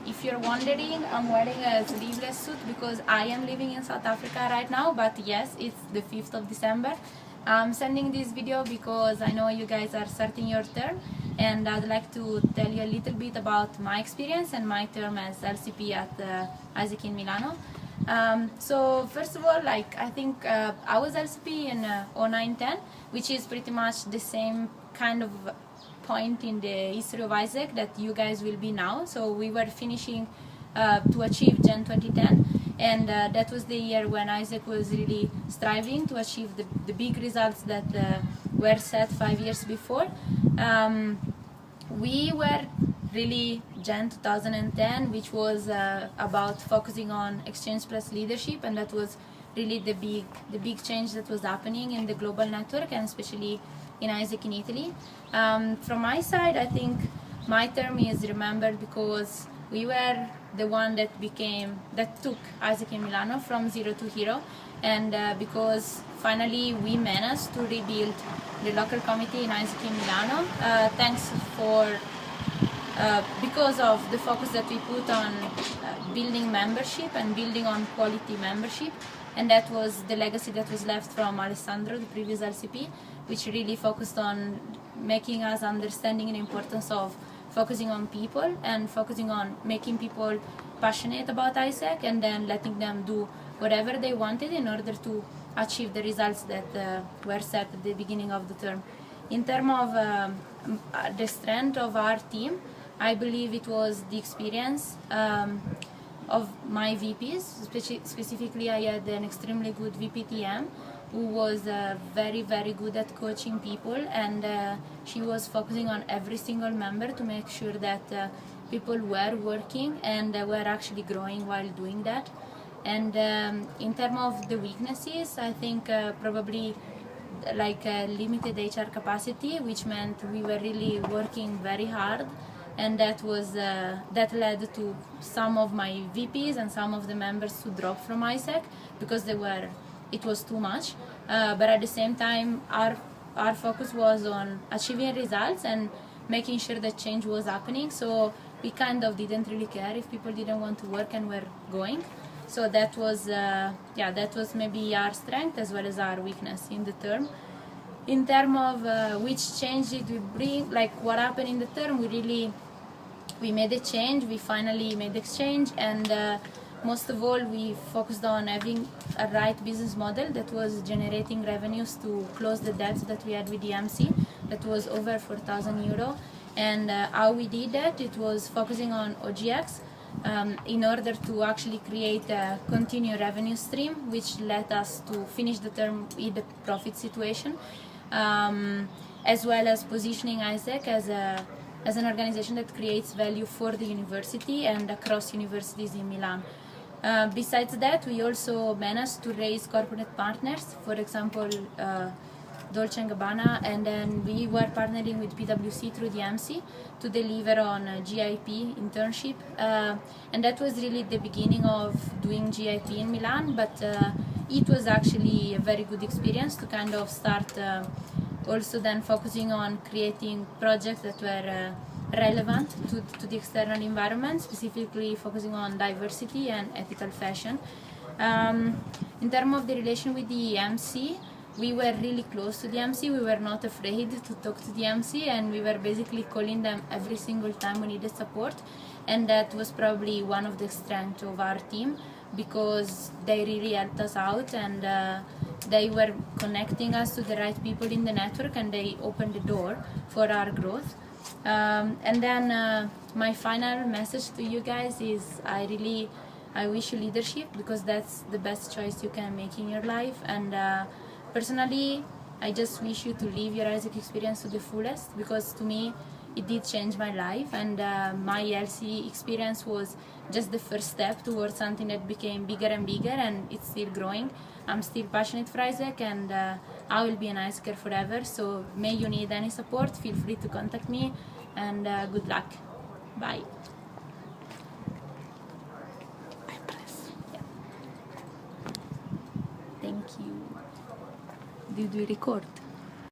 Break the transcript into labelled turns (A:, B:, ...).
A: If you're wondering, I'm wearing a sleeveless suit because I am living in South Africa right now, but yes, it's the 5th of December. I'm sending this video because I know you guys are starting your term, and I'd like to tell you a little bit about my experience and my term as LCP at AIESEC in Milano. So first of all, I think I was LCP in 09-10, which is pretty much the same kind of point in the history of AIESEC that you guys will be now. So we were finishing to achieve Gen 2010, and that was the year when AIESEC was really striving to achieve the big results that were set 5 years before. We were really Gen 2010, which was about focusing on exchange plus leadership, and that was really the big change that was happening in the global network, and especially in AIESEC in Italy. From my side, I think my term is remembered because we were the one that took AIESEC in Milano from zero to hero, and because finally we managed to rebuild the local committee in AIESEC in Milano, thanks for because of the focus that we put on building membership and building on quality membership, and that was the legacy that was left from Alessandro, the previous LCP, which really focused on making us understanding the importance of focusing on people and focusing on making people passionate about AIESEC, and then letting them do whatever they wanted in order to achieve the results that were set at the beginning of the term. In terms of the strength of our team, I believe it was the experience of my VPs. Specifically, I had an extremely good VPTM who was very, very good at coaching people, and she was focusing on every single member to make sure that people were working and were actually growing while doing that. And in terms of the weaknesses, I think probably limited HR capacity, which meant we were really working very hard, and that led to some of my VPs and some of the members to drop from AIESEC because it was too much. But at the same time, our focus was on achieving results and making sure that change was happening. So we kind of didn't really care if people didn't want to work and were going. So that was maybe our strength as well as our weakness in the term. In terms of which change did we bring, what happened in the term, we made a change. We finally made exchange, and most of all, we focused on having a right business model that was generating revenues to close the debts that we had with the MC. That was over 4,000 euro. And how we did that, it was focusing on OGX in order to actually create a continued revenue stream, which led us to finish the term with a profit situation, as well as positioning AIESEC as an organization that creates value for the university and across universities in Milan. Besides that, we also managed to raise corporate partners, for example, Dolce & Gabbana, and then we were partnering with PwC through the MC to deliver on GIP internship, and that was really the beginning of doing GIP in Milan, but it was actually a very good experience to kind of start also then focusing on creating projects that were relevant to the external environment, specifically focusing on diversity and ethical fashion. In terms of the relation with the MC, we were really close to the MC. We were not afraid to talk to the MC, and we were basically calling them every single time we needed support, and that was probably one of the strengths of our team, because they really helped us out, and they were connecting us to the right people in the network, and they opened the door for our growth. And then my final message to you guys is I wish you leadership, because that's the best choice you can make in your life. And personally, I just wish you to live your AIESEC experience to the fullest, because to me it did change my life, and my LC experience was just the first step towards something that became bigger and bigger, and it's still growing. I'm still passionate for AIESEC, and I will be an AIESECer forever. So may you need any support, feel free to contact me, and good luck. Bye. Yeah. Thank you. Did we record?